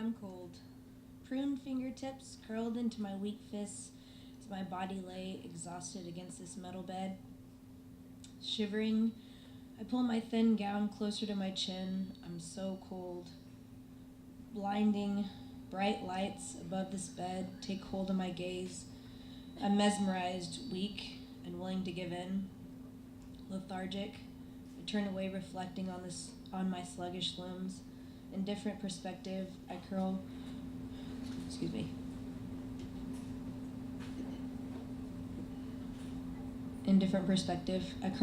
I'm cold. Pruned fingertips curled into my weak fists as my body lay exhausted against this metal bed. Shivering, I pull my thin gown closer to my chin. I'm so cold. Blinding, bright lights above this bed take hold of my gaze. I'm mesmerized, weak, and willing to give in. Lethargic, I turn away, reflecting on my sluggish limbs. In different perspective, I curl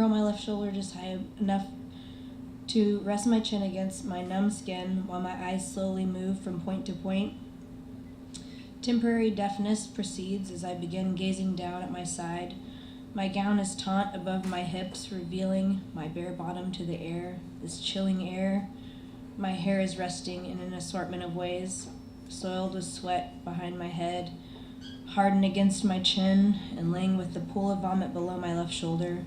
my left shoulder just high enough to rest my chin against my numb skin while my eyes slowly move from point to point. Temporary deafness proceeds as I begin gazing down at my side. My gown is taut above my hips, revealing my bare bottom to the air, this chilling air. My hair is resting in an assortment of ways, soiled with sweat behind my head, hardened against my chin, and laying with the pool of vomit below my left shoulder.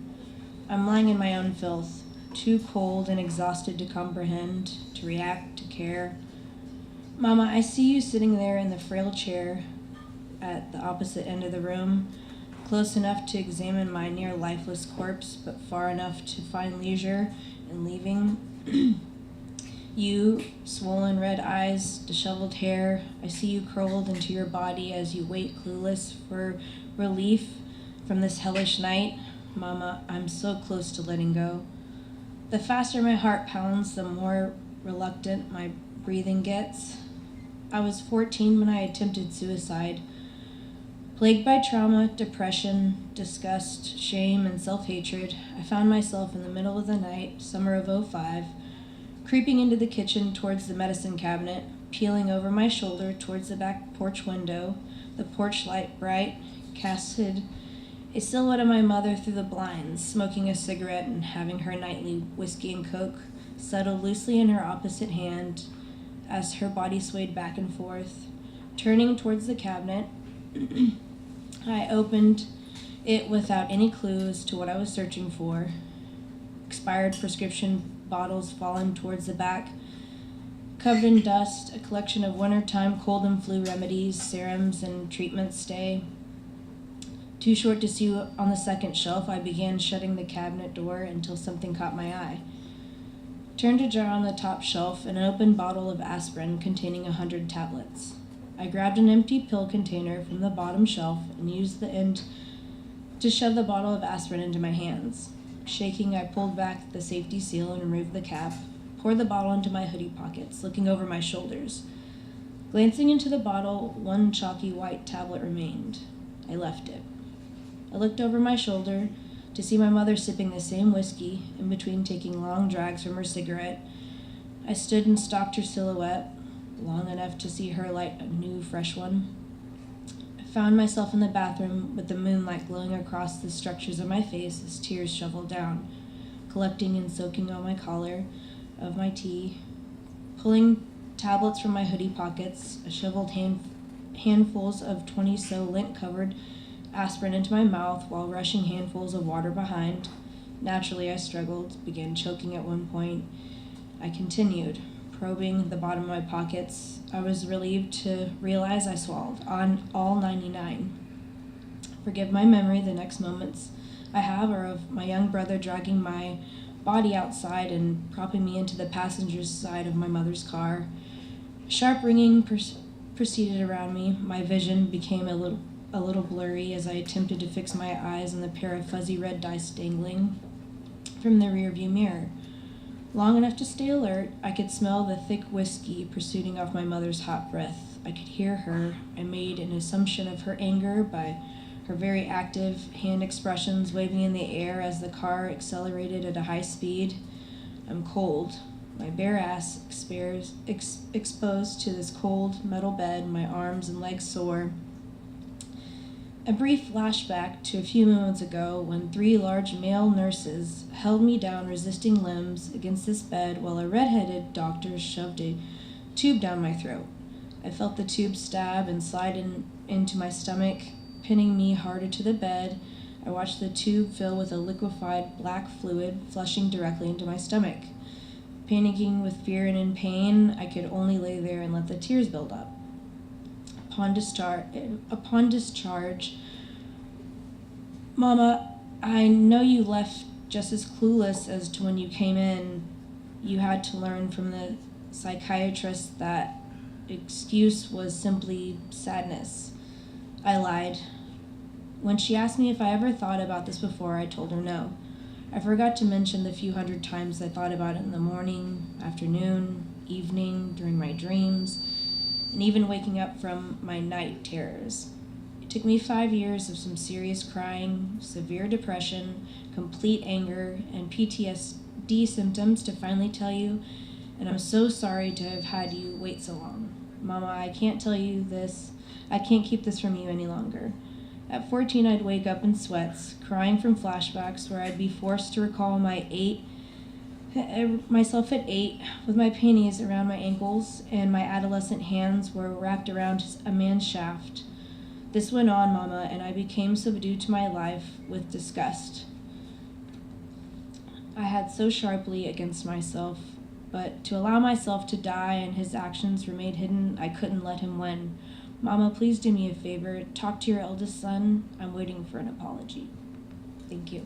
I'm lying in my own filth, too cold and exhausted to comprehend, to react, to care. Mama, I see you sitting there in the frail chair at the opposite end of the room, close enough to examine my near lifeless corpse, but far enough to find leisure in leaving. You, swollen red eyes, disheveled hair, I see you curled into your body as you wait clueless for relief from this hellish night. Mama, I'm so close to letting go. The faster my heart pounds, the more reluctant my breathing gets. I was 14 when I attempted suicide. Plagued by trauma, depression, disgust, shame, and self-hatred, I found myself in the middle of the night, summer of '05, creeping into the kitchen towards the medicine cabinet, peeling over my shoulder towards the back porch window. The porch light, bright, casted a silhouette of my mother through the blinds, smoking a cigarette and having her nightly whiskey and coke settled loosely in her opposite hand as her body swayed back and forth. Turning towards the cabinet, I opened it without any clues to what I was searching for. Expired prescription bottles fallen towards the back, covered in dust, a collection of wintertime cold and flu remedies, serums, and treatments stay. Too short to see on the second shelf, I began shutting the cabinet door until something caught my eye. Turned a jar on the top shelf, an open bottle of aspirin containing 100 tablets. I grabbed an empty pill container from the bottom shelf and used the end to shove the bottle of aspirin into my hands. Shaking, I pulled back the safety seal and removed the cap, poured the bottle into my hoodie pockets, looking over my shoulders. Glancing into the bottle, one chalky white tablet remained. I left it. I looked over my shoulder to see my mother sipping the same whiskey, in between taking long drags from her cigarette. I stood and stalked her silhouette, long enough to see her light a new, fresh one. I found myself in the bathroom with the moonlight glowing across the structures of my face as tears shoveled down, collecting and soaking on my collar of my tee. Pulling tablets from my hoodie pockets, I shoveled handfuls of 20-so lint-covered aspirin into my mouth while rushing handfuls of water behind. Naturally, I struggled, began choking at one point. I continued, probing the bottom of my pockets. I was relieved to realize I swallowed on all 99. Forgive my memory, the next moments I have are of my young brother dragging my body outside and propping me into the passenger's side of my mother's car. Sharp ringing proceeded around me. My vision became a little blurry as I attempted to fix my eyes on the pair of fuzzy red dice dangling from the rearview mirror. Long enough to stay alert, I could smell the thick whiskey proceeding off my mother's hot breath. I could hear her. I made an assumption of her anger by her very active hand expressions waving in the air as the car accelerated at a high speed. I'm cold. My bare ass exposed to this cold metal bed, my arms and legs sore. A brief flashback to a few moments ago when 3 large male nurses held me down resisting limbs against this bed while a red-headed doctor shoved a tube down my throat. I felt the tube stab and slide into my stomach, pinning me harder to the bed. I watched the tube fill with a liquefied black fluid, flushing directly into my stomach. Panicking with fear and in pain, I could only lay there and let the tears build up. Upon discharge, Mama, I know you left just as clueless as to when you came in. You had to learn from the psychiatrist that excuse was simply sadness. I lied. When she asked me if I ever thought about this before, I told her no. I forgot to mention the few hundred times I thought about it in the morning, afternoon, evening, during my dreams, and even waking up from my night terrors. It took me 5 years of some serious crying, severe depression, complete anger, and PTSD symptoms to finally tell you, and I'm so sorry to have had you wait so long. Mama, I can't tell you this. I can't keep this from you any longer. At 14, I'd wake up in sweats, crying from flashbacks where I'd be forced to recall myself at 8, with my panties around my ankles and my adolescent hands were wrapped around a man's shaft. This went on, Mama, and I became subdued to my life with disgust. I had so sharply against myself, but to allow myself to die and his actions remain hidden, I couldn't let him win. Mama, please do me a favor. Talk to your eldest son. I'm waiting for an apology. Thank you.